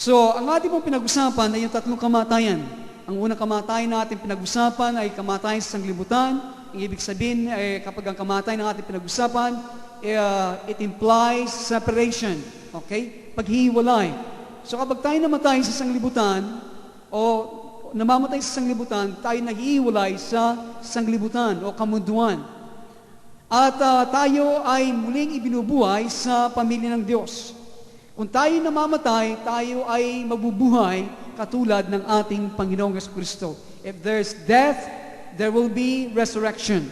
So, ang ating pong pinag-usapan ay yung tatlong kamatayan. Ang unang kamatayan na ating pinag-usapan ay kamatayan sa sanglibutan. Ang ibig sabihin, kapag ang kamatayan na ating pinag-usapan, it implies separation. Okay? Paghihiwalay. So, kapag tayo namatay sa sanglibutan, o namamatay sa sanglibutan, tayo nahihiwalay sa sanglibutan o kamunduan. At tayo ay muling ibinubuhay sa pamilya ng Diyos. Kung tayo namamatay, tayo ay mabubuhay katulad ng ating Panginoong Jesucristo. If there's death, there will be resurrection.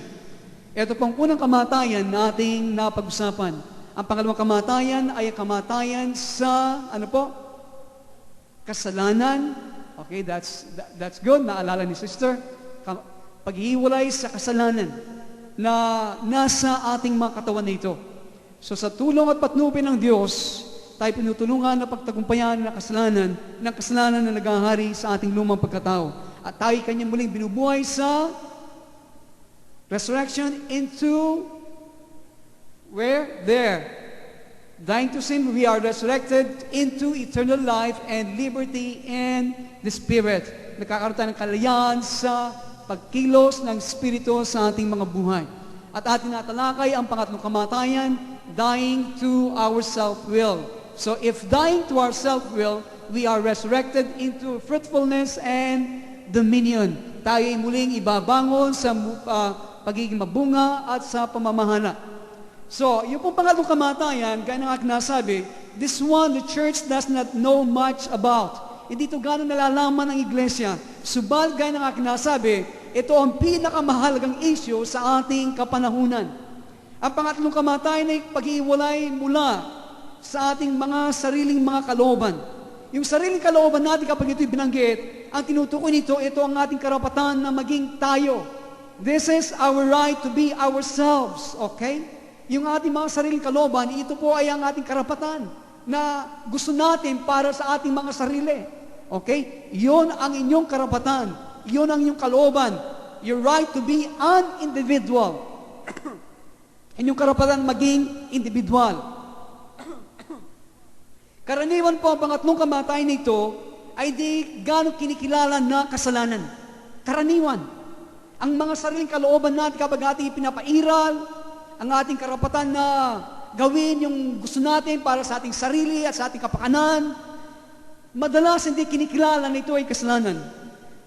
Ito pong unang kamatayan na ating napag-usapan. Ang pangalawang kamatayan ay kamatayan sa, kasalanan. Okay, that's good. Naalala ni sister. Paghihiwalay sa kasalanan na nasa ating mga katawan na ito. So sa tulong at patnubay ng Diyos, tayo pinutulungan na pagtagumpayan ng kasalanan na naghahari sa ating lumang pagkatao. At tayo kanyang muling binubuhay sa resurrection into where? There. Dying to sin, we are resurrected into eternal life and liberty in the Spirit. Nagkakaroon tayo ng kalayaan sa pagkilos ng Espiritu sa ating mga buhay. At ating natalakay ang pangatlong kamatayan, dying to our self-will. So if dying to our self-will, we are resurrected into fruitfulness and dominion. Tayo ay muling ibabangon sa pagiging mabunga at sa pamamahala. So, yung pong pangatlong kamatayan, gaya ng aking nasabi, this one the church does not know much about. Hindi ito gano'n nalalaman ng iglesia. Subal, gaya ng aking nasabi, ito ang pinakamahalagang issue sa ating kapanahunan. Ang pangatlong kamatayan ay pag-iwalay mula sa ating mga sariling mga kalooban. Yung sariling kalooban natin kapag ito'y binanggit, ang tinutukoy nito, ito ang ating karapatan na maging tayo. This is our right to be ourselves, okay? Yung ating mga sariling kalooban, ito po ay ang ating karapatan na gusto natin para sa ating mga sarili. Okay? Yun ang inyong karapatan. Yun ang inyong kalooban. Your right to be an individual. Inyong karapatan maging individual. Karaniwan po ang pangatlong kamatayan nito ay di gano'ng kinikilala na kasalanan. Karaniwan. Ang mga sariling kalooban natin kapag ating pinapairal, ang ating karapatan na gawin yung gusto natin para sa ating sarili at sa ating kapakanan, madalas hindi kinikilala na ito ay kasalanan.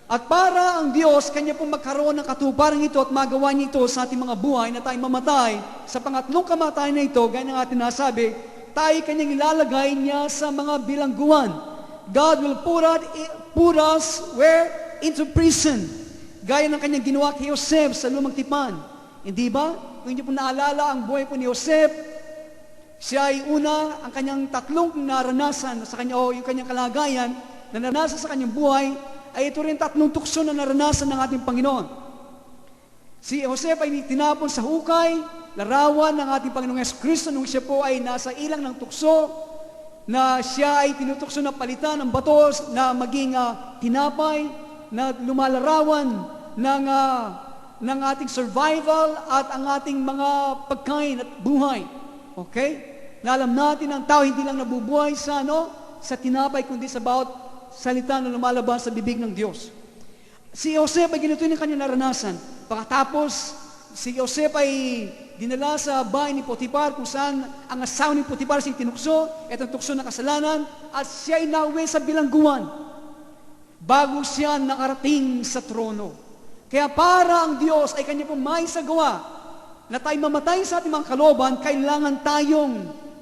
At para ang Diyos, Kanya pong magkaroon ng katuparan ito at magawa niya ito sa ating mga buhay na tayo mamatay, sa pangatlong kamatayan na ito, gaya ng ating nasabi, tayo Kanyang ilalagay niya sa mga bilangguan. God will put us where? Into prison. Gaya ng Kanyang ginawa kay Joseph sa lumang tipan. Hindi ba? Kung hindi po naalala ang buhay po ni Joseph, siya ay una, ang kanyang tatlong naranasan sa kanya, o yung kanyang kalagayan na naranasan sa kanyang buhay, ay ito rin tatlong tukso na naranasan ng ating Panginoon. Si Joseph ay tinapon sa hukay, larawan ng ating Panginoong Jesucristo nung siya po ay nasa ilang ng tukso, na siya ay tinutukso na palitan ng batos na maging tinapay, na lumalarawan ng ating survival at ang ating mga pagkain at buhay. Okay? Na alam natin ang tao hindi lang nabubuhay sa tinapay, kundi sa bawat salita na lumalabas sa bibig ng Diyos. Si Joseph ay ganito yung kanyang naranasan. Pagkatapos, si Joseph ay dinala sa bahay ni Potiphar kung saan ang asawa ni Potiphar siyang tinukso, itong tukso ng kasalanan, at siya ay nauwi sa bilangguan bago siya nakarating sa trono. Kaya para ang Diyos ay Kanya pong maisagawa na tayo mamatay sa ating mga kalooban, kailangan tayong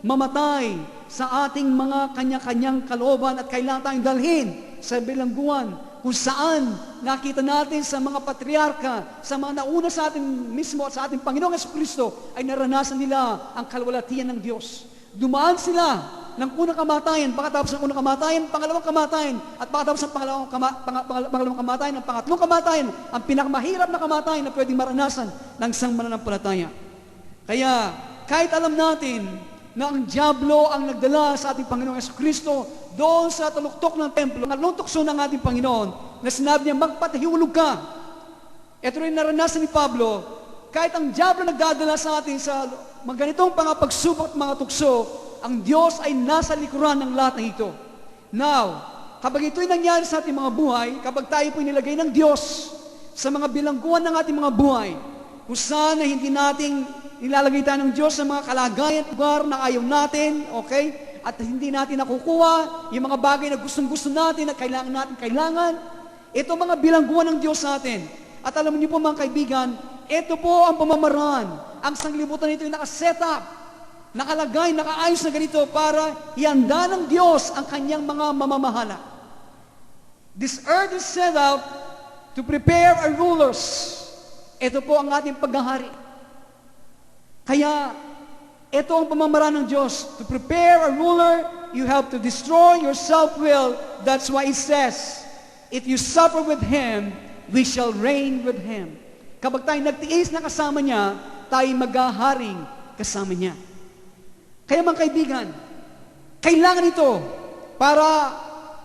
mamatay sa ating mga kanya-kanyang kalooban at kailangan tayong dalhin sa bilangguan kung saan nakita natin sa mga patriarka, sa mga nauna sa atin mismo at sa ating Panginoong Jesucristo ay naranasan nila ang kalwalatian ng Diyos. Dumaan sila ng unang kamatayan, pagkatapos ng unang kamatayan, pangalawang kamatayan, at pagkatapos ng pangalawang kamatayan, ang pangatlong kamatayan, ang pinakamahirap na kamatayan na pwedeng maranasan ng isang mananampalataya. Kaya, kahit alam natin na ang diablo ang nagdala sa ating Panginoong Jesucristo doon sa taluktok ng templo, ang tukso ng ating Panginoon, na sinabi niya, magpatahulog ka. Ito rin naranasan ni Pablo, kahit ang diablo nagdadala sa atin sa mga ganitong pagsubok at mga tukso, ang Diyos ay nasa likuran ng lahat ng ito. Now, kapag ito'y nangyari sa ating mga buhay, kapag tayo po'y nilagay ng Diyos sa mga bilangguan ng ating mga buhay, kung saan na hindi nating nilalagay tayo ng Diyos sa mga kalagayan, lugar na ayaw natin, okay? At hindi natin nakukuha yung mga bagay na gustong-gusto natin, na kailangan. Ito mga bilangguan ng Diyos sa atin. At alam niyo po mga kaibigan, ito po ang pamamaraan. Ang sanglibutan nito ay nakaset up, nakalagay, nakaayos na ganito para ihanda ng Diyos ang kanyang mga mamamahala. This earth is set out to prepare our rulers. Ito po ang ating paghahari. Kaya, ito ang pamamaraan ng Diyos. To prepare a ruler, you have to destroy your self-will. That's why it says, if you suffer with Him, we shall reign with Him. Kapag tayo nagtiis na kasama niya, tayo maghaharing kasama niya. Kaya mga kaibigan, kailangan ito para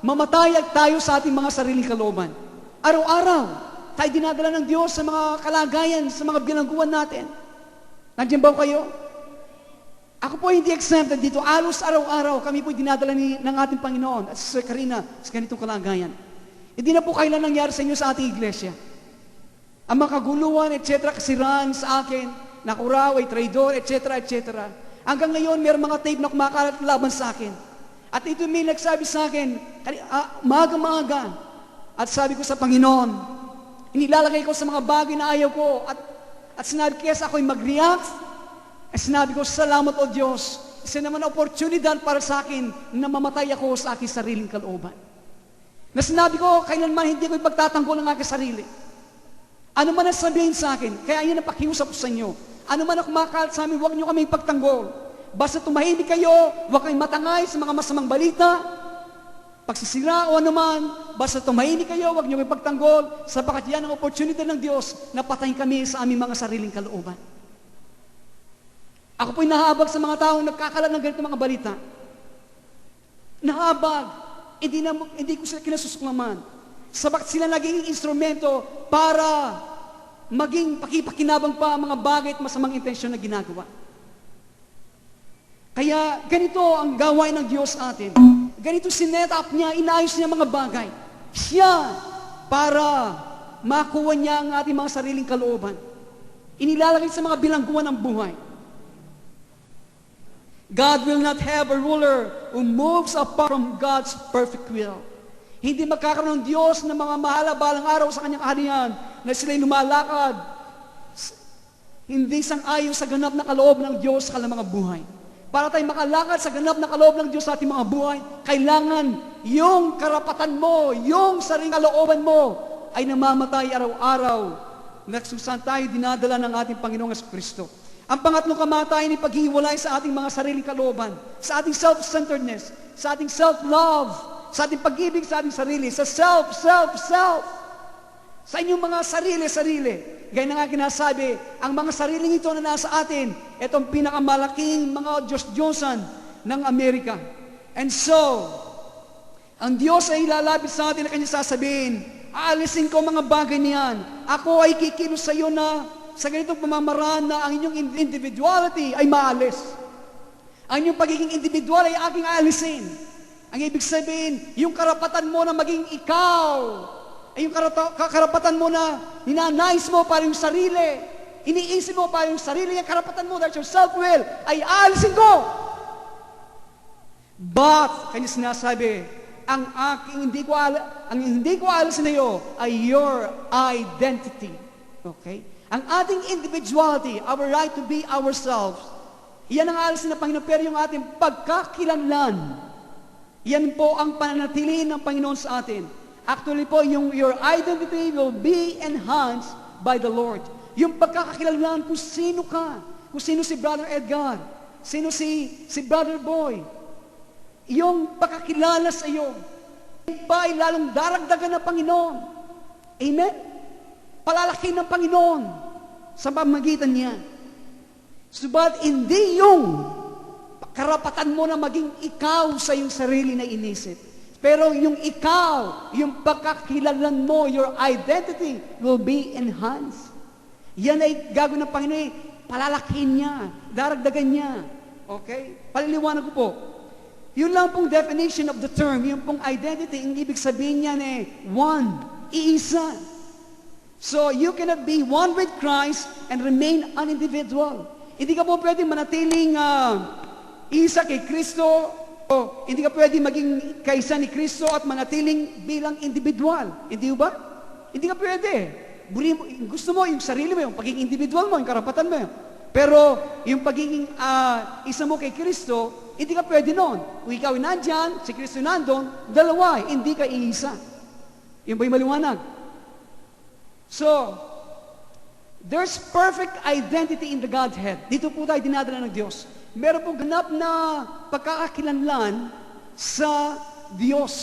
mamatay tayo sa ating mga sariling kalooban. Araw-araw, tayo dinadala ng Diyos sa mga kalagayan, sa mga bilangguan natin. Nandiyan ba kayo? Ako po hindi exempted dito. Alos araw-araw kami po dinadala ng ating Panginoon at sa Karina sa ganitong kalagayan. Hindi na po kailan nangyari sa inyo sa ating iglesia. Ang mga kaguluhan, etc., kasiraan sa akin, nakuraw, ay traidor, etc., etc. Hanggang ngayon, mayroong mga tape na kumakalat laban sa akin. At ito may nagsabi sa akin, maaga-maaga. At sabi ko sa Panginoon, inilalagay ko sa mga bagay na ayaw ko. At sinabi kesa ako'y mag-react, sinabi ko, salamat o Diyos. Isa naman na oportunidad para sa akin na mamatay ako sa aking sariling kalooban. Na sinabi ko, kailanman hindi ko ipagtatanggol ang aking sarili. Ano man ang sabihin sa akin, kaya yan ang pakiusap ko sa inyo. Ano man ang kumakalat sa amin, huwag niyo kami ipagtanggol. Basta tumahimik kayo, huwag kayong matangay sa mga masamang balita, pagsisira o anuman, basta tumahimik kayo, huwag niyo ipagtanggol, sapagat yan ang opportunity ng Diyos na patayin kami sa aming mga sariling kalooban. Ako po'y nahabag sa mga taong nagkakalat ng ganito mga balita. Nahabag. Hindi ko sila kinasusuklaman. Sabagat sila naging instrumento para maging pakipakinabang pa ang mga bagay at masamang intensyon na ginagawa. Kaya ganito ang gawain ng Diyos atin. Ganito sinet up niya, inayos niya mga bagay. Siya para makuha niya ang ating mga sariling kalooban. Inilalagay sa mga bilangguan ng buhay. God will not have a ruler who moves apart from God's perfect will. Hindi magkakaroon ng Diyos na mga mahalabalang araw sa kanyang kaharian na sila'y lumalakad hindi sang-ayon sa ganap na kaloob ng Diyos sa kanilang mga buhay. Para tayo makalakad sa ganap na kaloob ng Diyos sa ating mga buhay, kailangan yung karapatan mo, yung sariling kalooban mo ay namamatay araw-araw na kung tayo dinadala ng ating Panginoong Kristo. Ang pangatlong kamatayan ay paghiwalay sa ating mga sariling kalooban, sa ating self-centeredness, sa ating self-love, sa ating pag-ibig sa ating sarili, sa self. Sa inyong mga sarili. Gaya na nga kinasabi, ang mga sariling ito na nasa atin, itong pinakamalaking mga Diyos-Diyosan ng Amerika. And so, ang Diyos ay ilalapit sa atin na kanya sasabihin, aalisin ko mga bagay niyan. Ako ay kikilos sa iyo na sa ganitong pamamaraan na ang inyong individuality ay maalis. Ang inyong pagiging individual ay aking aalisin. Ang ibig sabihin, yung karapatan mo na maging ikaw, ay yung karapatan mo na ninanais mo para yung sarili, iniisip mo para yung sarili, yung karapatan mo, that's your self-will, ay aalisin ko. But, kanya sinasabi, ang hindi ko aalisin na iyo ay your identity. Okay? Ang ating individuality, our right to be ourselves, iyan ang aalisin ng Panginoon, pero yung ating pagkakilanlan, yan po ang pananatilihin ng Panginoon sa atin. Actually po, your identity will be enhanced by the Lord. Yung pagkakakilanlan kung sino ka, kung sino si Brother Edgar, sino si Brother Boy, yung pagkakilala sa iyo, pa ay lalong daragdagan ng Panginoon. Amen? Palalaki ng Panginoon sa pamagitan niya. Subalit hindi yung karapatan mo na maging ikaw sa iyong sarili na inisip. Pero yung ikaw, yung pagkakilalan mo, your identity will be enhanced. Yan ay gagawin ng Panginoon, palalakihin niya, daragdagan niya. Okay? Paliliwanag ko po. Yun lang pong definition of the term, yung pong identity, ang ibig sabihin niyan one, iisa. So, you cannot be one with Christ and remain an individual. Hindi ka po pwedeng manatiling isa kay Kristo, o hindi ka pwedeng maging kaisa ni Kristo at manatiling bilang individual. Hindi ba? Hindi ka pwede. Gusto mo yung sarili mo, yung pagiging individual mo, yung karapatan mo. Pero yung pagiging isa mo kay Kristo, hindi ka pwede noon. Kung ikaw nandyan, si Kristo nandun, dalawa, hindi ka iisa. Yun ba yung maliwanag? So, there's perfect identity in the Godhead. Dito po tayo dinadala ng Diyos. Meron pong ganap na pagkakakilanlan sa Diyos.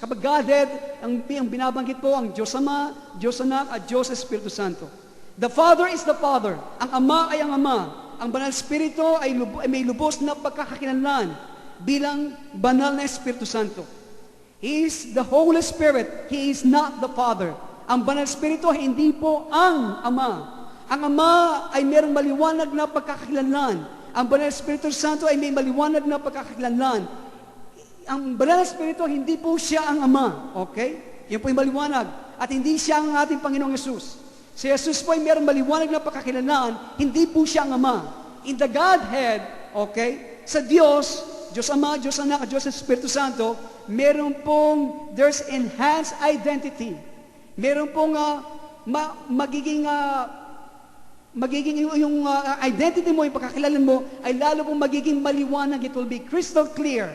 Kapag Godhead, ang binabanggit po ang Diyos Ama, Diyos Anak, at Diyos Espiritu Santo. The Father is the Father. Ang Ama ay ang Ama. Ang Banal Espiritu ay may lubos na pagkakakilanlan bilang Banal na Espiritu Santo. He is the Holy Spirit. He is not the Father. Ang Banal Espiritu hindi po ang Ama. Ang Ama ay mayroong maliwanag na pagkakakilanlan. Ang Banal Espiritu Santo ay may maliwanag na pagkakakilanlan. Ang Banal Espiritu hindi po siya ang Ama. Okay? Yan po yung maliwanag. At hindi siya ang ating Panginoong Yesus. Si Jesus po ay mayroong maliwanag na pagkakakilanlan, hindi po siya ang Ama. In the Godhead, okay, sa Diyos, Diyos Ama, Diyos Anak, at Diyos Espiritu Santo, meron pong, there's enhanced identity. Meron pong magiging yung identity mo, yung pagkakilala mo, ay lalo pong magiging maliwanag. It will be crystal clear.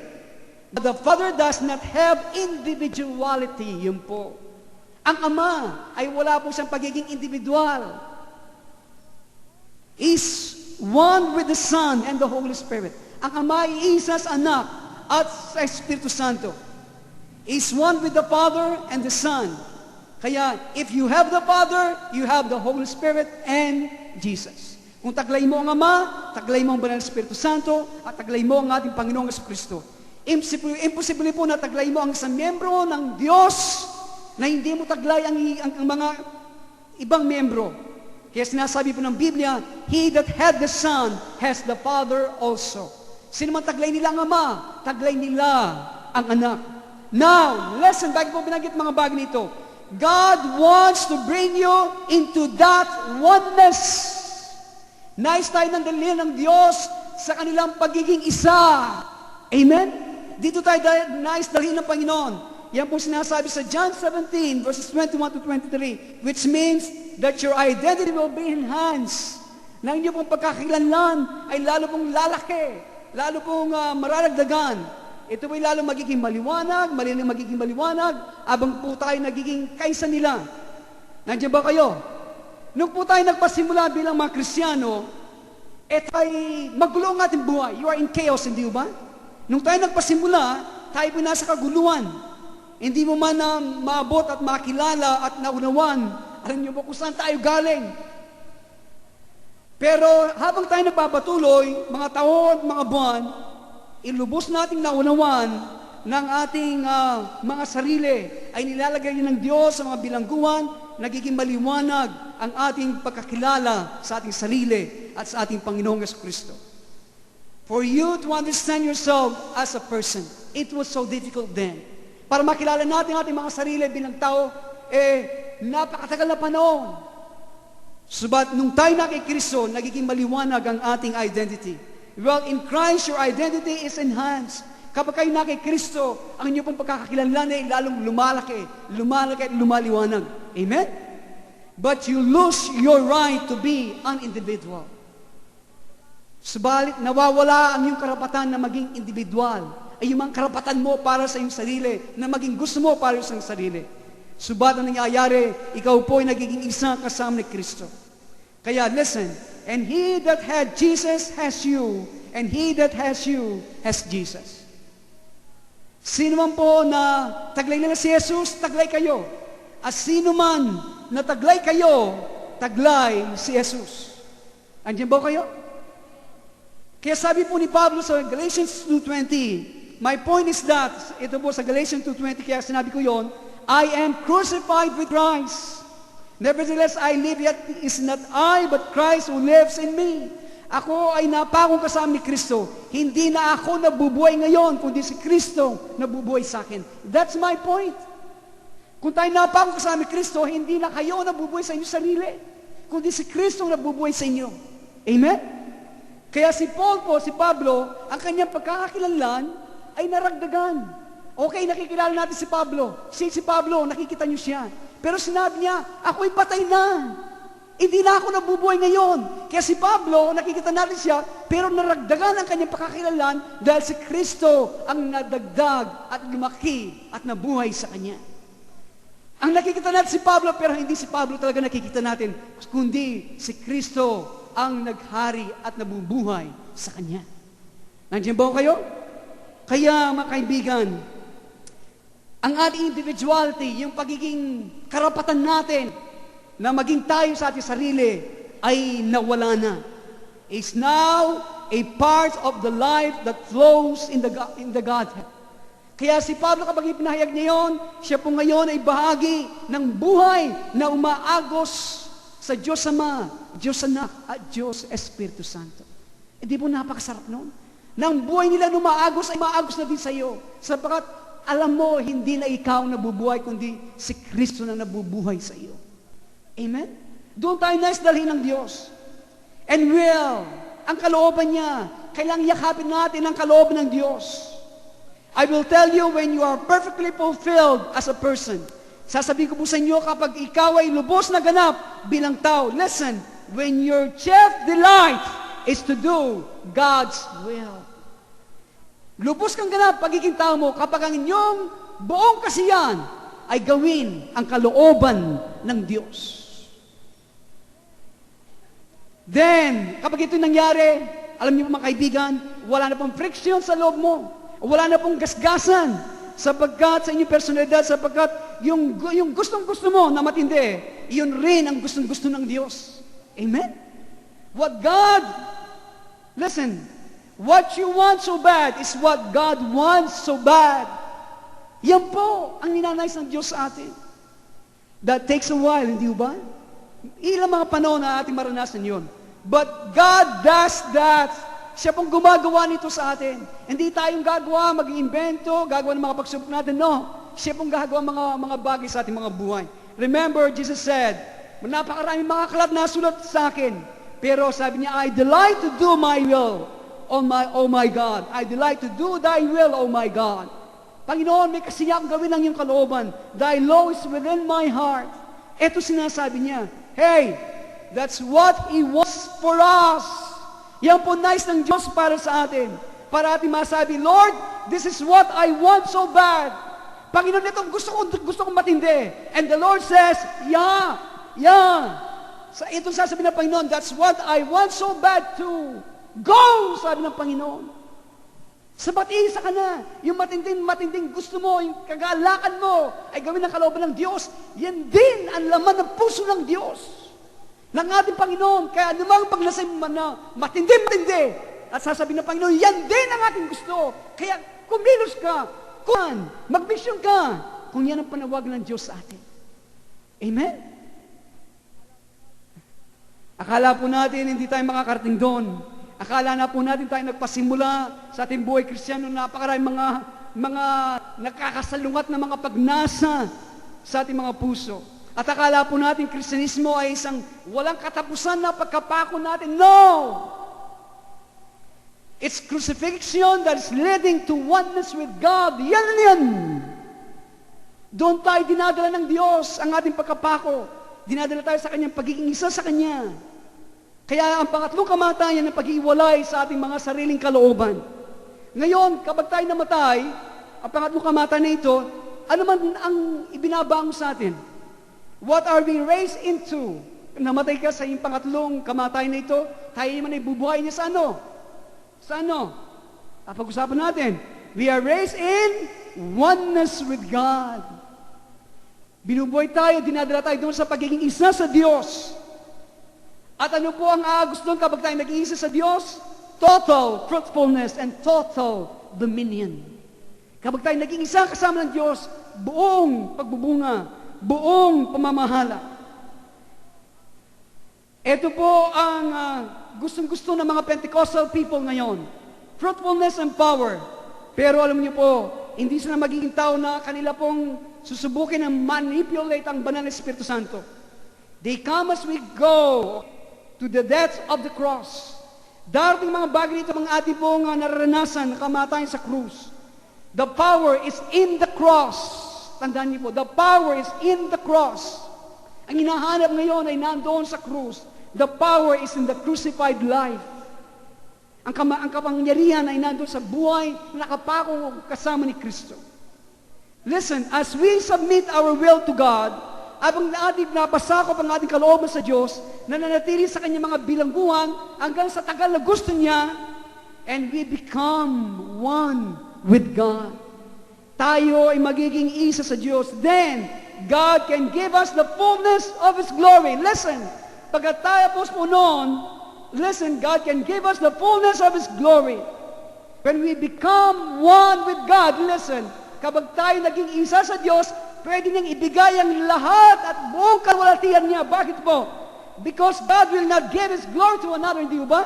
The Father does not have individuality. Yun po. Ang Ama ay wala po siyang pagiging individual. Is one with the Son and the Holy Spirit. Ang Ama ay isa sa Anak at sa Espiritu Santo. Is one with the Father and the Son. Kaya, if you have the Father, you have the Holy Spirit and Jesus. Kung taglay mo ang Ama, taglay mo ang Banal Espiritu Santo, at taglay mo ang ating Panginoong Jesucristo. Imposible po na taglay mo ang isang miyembro ng Diyos na hindi mo taglay ang mga ibang miyembro. Kaya sinasabi po ng Biblia, He that had the Son has the Father also. Sino man taglay nila ang Ama, taglay nila ang Anak. Now, listen, bago po binanggit mga bagay nito, God wants to bring you into that oneness. Nais tayo ng dalhin ng Diyos sa kanilang pagiging isa. Amen? Dito tayo nais dalhin ng Panginoon. Yan po sinasabi sa John 17, verses 21 to 23, which means that your identity will be enhanced. Na inyo pong pagkakakilanlan ay lalo pong lalaki, lalo pong mararagdagan. Ito ay lalo magiging maliwanag, magiging maliwanag, abang po tayo nagiging kaisa nila. Nandiyan ba kayo? Nung po tayo nagpasimula bilang mga Kristiyano, ito ay magulo ang ating buhay. You are in chaos, hindi ba? Nung tayo nagpasimula, tayo po nasa kaguluhan. Hindi mo man na maabot at makilala at naunawan. Alam niyo ba kung saan tayo galing? Pero habang tayo nagpapatuloy, mga taon, mga buwan, ilubos nating naunawan ng ating mga sarili ay nilalagay ng Diyos sa mga bilangguan, nagiging maliwanag ang ating pagkakilala sa ating sarili at sa ating Panginoong Jesucristo. For you to understand yourself as a person, it was so difficult then. Para makilala natin ang ating mga sarili bilang tao, napakatagal na panahon. Subat nung tayo na kay Kristo, nagiging maliwanag ang ating identity. Well, in Christ, your identity is enhanced. Kapag kayo na kay Kristo, ang inyong pong pagkakakilanlan ay lalong lumalaki at lumaliwanag. Amen? But you lose your right to be an individual. Subalit, nawawala ang iyong karapatan na maging individual. Ay yung mga karapatan mo para sa iyong sarili, na maging gusto mo para sa iyong sarili. Subat ang nangyayari, ikaw po ay nagiging isa kasama ni Kristo. Kaya listen, and he that had Jesus has you, and he that has you has Jesus. Sino man po na taglay nila si Jesus, taglay kayo. At sino man na taglay kayo, taglay si Jesus. Andiyan ba kayo? Kaya sabi po ni Pablo sa Galatians 2:20, my point is that, ito po sa Galatians 2:20, kaya sinabi ko yon, I am crucified with Christ. Nevertheless, I live, yet is not I, but Christ who lives in me. Ako ay napakong kasama ni Kristo. Hindi na ako nabubuhay ngayon, kundi si Kristo nabubuhay sa akin. That's my point. Kung tayo napakong kasama ni Kristo, hindi na kayo nabubuhay sa inyong sarili, kundi si Kristo nabubuhay sa inyo. Amen? Kaya si Pablo, ang kanyang pagkakakilanlan ay naragdagan. Okay, nakikilala natin si Pablo. Si Pablo, nakikita niyo siya. Pero sinabi niya, ako'y patay na. Hindi na ako nabubuhay ngayon. Kaya si Pablo, nakikita natin siya, pero naragdagan ang kanyang pagkakakilanlan dahil si Kristo ang nadagdag at lumaki at nabuhay sa kanya. Ang nakikita natin si Pablo, pero hindi si Pablo talaga nakikita natin, kundi si Kristo ang naghari at nabubuhay sa kanya. Nandiyan ba kayo? Kaya, mga kaibigan, ang ating individuality, yung pagiging karapatan natin na maging tayo sa ating sarili ay nawala na. Is now a part of the life that flows in the Godhead. Kaya si Pablo, kapag ipinahayag niya yun, siya po ngayon ay bahagi ng buhay na umaagos sa Diyos Ama, Diyos Anak, at Diyos Espiritu Santo. Hindi po napakasarap noon? Nang buhay nila umaagos ay maagos na din sa iyo. Sapagat alam mo, hindi na ikaw nabubuhay, kundi si Kristo na nabubuhay sa iyo. Amen? Doon tayo nais dalhin ng Diyos. And ang kalooban niya, kailangang yakapin natin ang kalooban ng Diyos. I will tell you when you are perfectly fulfilled as a person. Sasabihin ko po sa inyo kapag ikaw ay lubos na ganap bilang tao. Listen, when your chief delight is to do God's will. Lubos kang ganap pagiging tao mo kapag ang inyong buong kasiyahan ay gawin ang kalooban ng Diyos. Then, kapag ito nangyari, alam niyo mga kaibigan, wala na pong friction sa loob mo. Wala na pong gasgasan sapagkat sa inyong personalidad, sapagkat yung gustong-gusto mo na matindi, yun rin ang gustong-gusto ng Diyos. Amen? What you want so bad is what God wants so bad. Yan po ang ninanais ng Diyos sa atin. That takes a while, hindi ba? Ilang mga panahon na ating maranasan yun. But God does that. Siya pong gumagawa nito sa atin. Hindi tayong gagawa, mag-iimbento, gagawa ng mga pagsubok natin. No. Siya pong gagawa mga bagay sa ating mga buhay. Remember, Jesus said, napakaraming mga aklat na sulat sa akin. Pero sabi niya, I delight to do my will, oh my God. I delight to do thy will, oh my God. Panginoon, may kasiya akong gawin ang iyong kalooban. Thy law is within my heart. Ito sinasabi niya, hey, that's what He wants for us. Yan po nice ng Diyos para sa atin. Para ating masabi, Lord, this is what I want so bad. Panginoon, itong gusto kong matindi. And the Lord says, yeah. Itong sasabi ng Panginoon, that's what I want so bad to go, sabi ng Panginoon. Sabat isa ka na. Yung matinding gusto mo, yung kagalakan mo, ay gawin ng kalooban ng Diyos. Yan din ang laman ng puso ng Diyos. Ng ating Panginoon, kaya namang paglasay mo na matindi, at sasabihin ng Panginoon, yan din ang ating gusto. Kaya kumilos ka, mag-mission ka, kung yan ang panawag ng Diyos sa atin. Amen? Akala po natin, hindi tayo makakarating doon. Akala na po natin tayo nagpasimula sa ating buhay Kristiyano, napakaraming mga nakakasalungat na mga pagnasa sa ating mga puso. At akala po natin, Kristyanismo ay isang walang katapusan na pagkapako natin. No! It's crucifixion that is leading to oneness with God. Yan. Doon tayo dinadala ng Diyos ang ating pagkapako. Dinadala tayo sa Kanyang pagiging isa sa Kanya. Kaya ang pangatlong kamatayan ang pag-iwalay sa ating mga sariling kalooban. Ngayon, kapag tayo namatay, ang pangatlong kamatayan na ito, ano man ang ibinabango sa atin? What are we raised into? Namatay ka sa iyong pangatlong kamatayan na ito, tayo naman ay bubuhay niya sa ano? Sa ano? Pag-usapan natin. We are raised in oneness with God. Binubuhay tayo, dinadala tayo doon sa pagiging isa sa Diyos. At ano po ang aagos doon kapag tayo nag-iisa sa Diyos? Total fruitfulness and total dominion. Kapag tayo naging isa kasama ng Diyos, buong pagbubunga, buong pamamahala. Ito po ang gustong-gusto ng mga Pentecostal people ngayon. Fruitfulness and power. Pero alam niyo po, hindi sila magiging tao na kanila pong susubukin na manipulate ang banal na Espiritu Santo. They come as we go to the death of the cross. Darating mga bagay dito mga ating pong nararanasan na kamatayan sa krus. The power is in the cross. Tandaan niyo po, the power is in the cross. Ang hinahanap ngayon ay nandoon sa krus. The power is in the crucified life. Ang kapangyarihan ay nandoon sa buhay na nakapako kasama ni Kristo. Listen, as we submit our will to God, abang ating napasakop ang ating kalooban sa Diyos, nananatili sa kanyang mga bilangguan hanggang sa tagal na gusto niya, and we become one with God. Tayo ay magiging isa sa Diyos. Then, God can give us the fullness of His glory. Listen, pagkatapos po noon, listen, God can give us the fullness of His glory. When we become one with God, listen, kapag tayo naging isa sa Diyos, pwede niyang ibigay ang lahat at buong kalwalatian niya. Bakit po? Because God will not give His glory to another, hindi ba?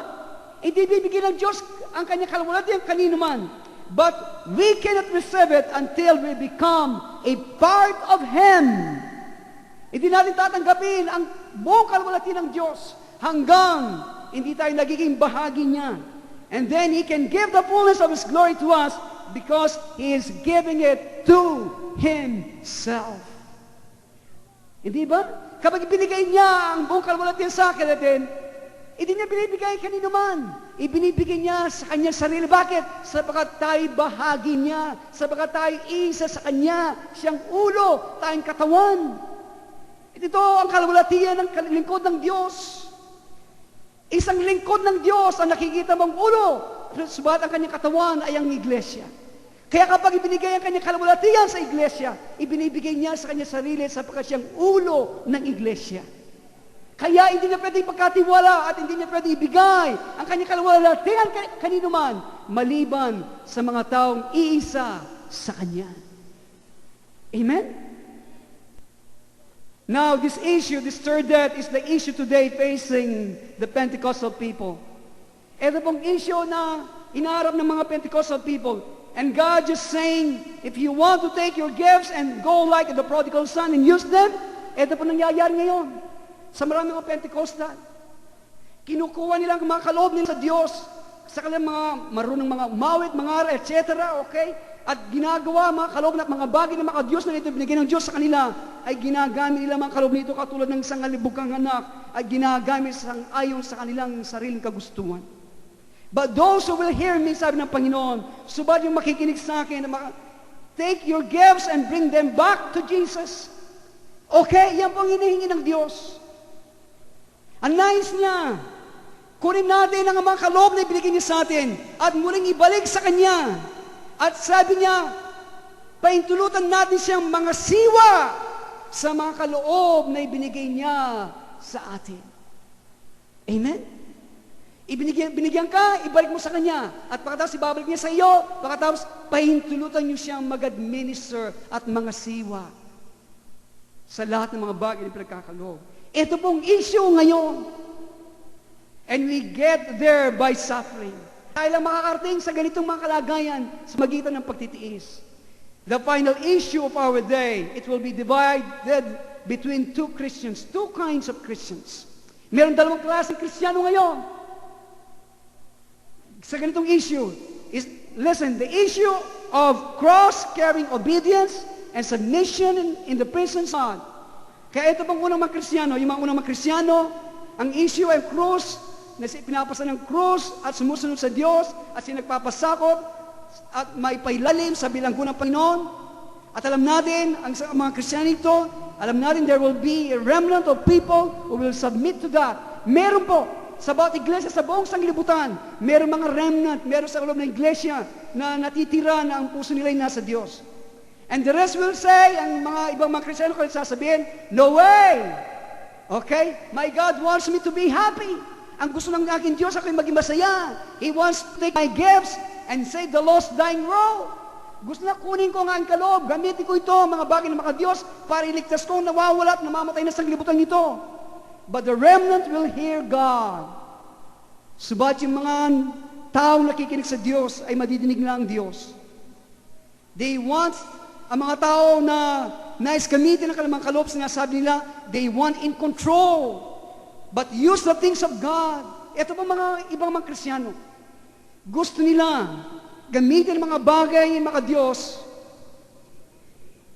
Hindi bibigyan ng Diyos ang kanyang kalwalatian kanino man. But we cannot receive it until we become a part of Him. Hindi natin tatanggapin ang buong kalwalatian ng Diyos hanggang hindi tayo nagiging bahagi niya. And then He can give the fullness of His glory to us because He is giving it to Himself. Hindi ba? Kapag ibinigay niya ang buong kalwalatian sa akin natin, hindi niya binibigay kanino man. Ibinibigay niya sa kanyang sarili. Bakit? Sapagkat tayo bahagi niya. Sapagkat tayo isa sa kanya. Siyang ulo, tayong katawan. Ito ang kalwalatian ng lingkod ng Diyos. Isang lingkod ng Diyos ang nakikita mong ulo. Subalit ang kanyang katawan ay ang iglesia. Kaya kapag ibinigay ang kanyang kalwalatian sa iglesia, ibinibigay niya sa kanyang sarili sapagkat siyang ulo ng iglesia. Kaya hindi niya pwede ipagkatiwala at hindi niya pwede ibigay ang kanyang kalwalatian kanino man, maliban sa mga taong iisa sa Kanya. Amen? Now, this issue, this third death, is the issue today facing the Pentecostal people. Ito pong issue na inaarap ng mga Pentecostal people. And God just saying, if you want to take your gifts and go like the prodigal son and use them, ito po nangyayari ngayon. Sa maraming mga Pentecostal, kinukuha nila ang mga kaloob nila sa Diyos, sa kanilang mga marunong mga umawit, mga etc. Okay? At ginagawa mga kaloob na mga bagay na mga Diyos na ito binigyan ng Diyos sa kanila, ay ginagamit nila mga kaloob nito katulad ng isang alibukang anak, ay ginagamit ayon sa kanilang sariling kagustuhan. But those who will hear me, sabi ng Panginoon, subad yung makikinig sa akin, take your gifts and bring them back to Jesus. Okay? Yan po ang hinihingi ng Diyos. Ang nais niya, kunin natin ang mga kaloob na ibigay niya sa atin at muling ibalik sa Kanya. At sabi niya, paintulutan natin siyang mga siwa sa mga kaloob na ibinigay niya sa atin. Amen? Binigyan ka, ibalik mo sa Kanya. At pagkatapos ibabalik niya sa iyo, pagkatapos paintulutan niyo siyang mag-administer at mga siwa sa lahat ng mga bagay na pinagkakaloob. Ito pong issue ngayon. And we get there by suffering. Tayo lang makakarating sa ganitong mga kalagayan sa magitan ng pagtitiis. The final issue of our day, it will be divided between two Christians, two kinds of Christians. Meron dalawang klaseng Kristiyano ngayon. Sa ganitong issue, listen, the issue of cross-carrying obedience and submission in the presence of God. Kaya ito pang unang mga Kristiyano, yung mga unang mga Kristiyano, ang issue ay cross, na pinapasa ng cross at sumusunod sa Diyos at sinagpapasakop at may pailalim sa bilanggo ng Panginoon. At alam natin, ang mga Kristiyano ito, alam natin there will be a remnant of people who will submit to that. Meron po, sa bawat iglesia, sa buong sanglibutan, meron mga remnant, meron sa loob ng iglesia na natitira na ang puso nila ay nasa Diyos. And the rest will say, ang mga ibang mga Kristiyano ko sasabihin, no way! Okay? My God wants me to be happy. Ang gusto ng aking Diyos, ako'y maging masaya. He wants to take my gifts and save the lost dying world. Gusto na kunin ko ang aking kaloob, gamitin ko ito, mga bagay ng mga Diyos, para iligtas ko ang nawawala at namamatay na sanglibutan nito. But the remnant will hear God. Subat yung mga taong nakikinig sa Diyos ay madidinig na ang Diyos. They want, ang mga tao na nais gamitin ang kanilang kaloob, sinasabi nila, they want in control. But use the things of God. Ito pa mga ibang mga Kristiyano. Gusto nila gamitin ang mga bagay ng mga Diyos.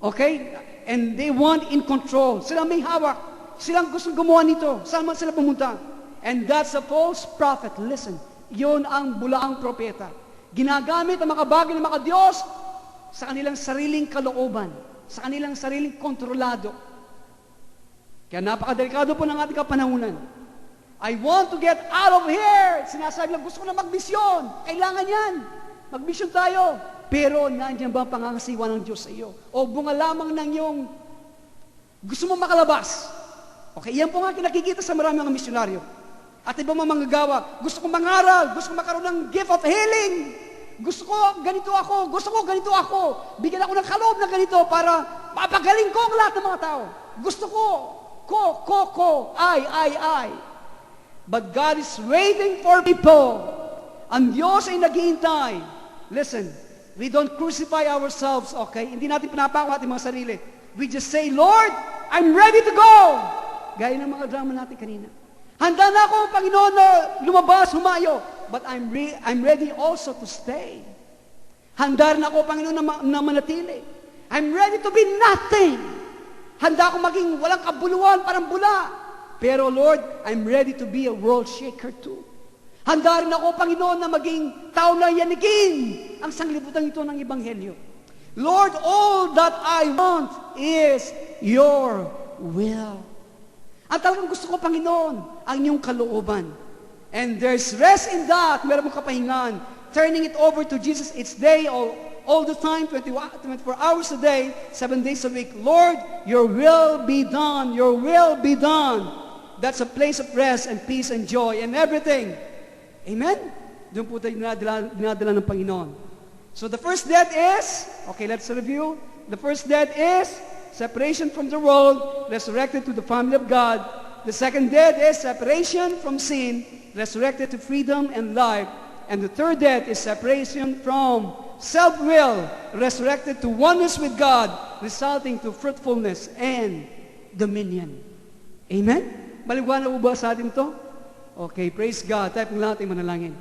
Okay? And they want in control. Sila may hawak. Silang gustong gumawa nito. Saan man sila pumunta. And that's a false prophet. Listen, yun ang bulaang propeta. Ginagamit ang mga bagay ng mga Diyos sa kanilang sariling kalooban, sa kanilang sariling kontrolado. Kaya napakadelikado po ng ating kapanahunan. I want to get out of here. Sinasabi lang, gusto ko na magmisyon. Kailangan yan. Magmisyon tayo. Pero nandiyan ba ang pangangasiwa ng Diyos sa iyo? O bunga lamang ng iyong gusto mo makalabas? Okay, yan po nga kinakikita sa marami mga misyonaryo. At ibang mga manggagawa, gusto kong mangaral, gusto kong magkaroon ng gift of healing. Gusto ko ganito ako. Bigyan ako ng kaloob na ganito para mapagaling ko ang lahat ng mga tao. Gusto ko, I. But God is waiting for people. Ang Diyos ay naghihintay. Listen, we don't crucify ourselves, okay? Hindi natin pinapako ating mga sarili. We just say, Lord, I'm ready to go. Gaya ng mga drama natin kanina. Handa na ako, Panginoon, na lumabas, humayo. But I'm ready also to stay. Handa na ako, Panginoon, na manatili. I'm ready to be nothing. Handa ako maging walang kabuluhan, parang bula. Pero Lord, I'm ready to be a world shaker too. Handa rin ako, Panginoon, na maging tao na yanigin ang sanglibutan ito ng Ebanghelyo. Lord, all that I want is your will. Ang talagang gusto ko, Panginoon, ang iyong kalooban. And there's rest in that. Meron mong kapahingan. Turning it over to Jesus each day, all the time, 24 hours a day, 7 days a week. Lord, your will be done. Your will be done. That's a place of rest and peace and joy and everything. Amen? Doon po tayo dinadala ng Panginoon. So the first death is, okay, let's review. The first death is separation from the world, resurrected to the family of God. The second death is separation from sin, resurrected to freedom and life. And the third death is separation from self-will, resurrected to oneness with God, resulting to fruitfulness and dominion. Amen? Maliwanag po ba sa atin ito? Okay, praise God. Tayo pong lahat ay manalangin.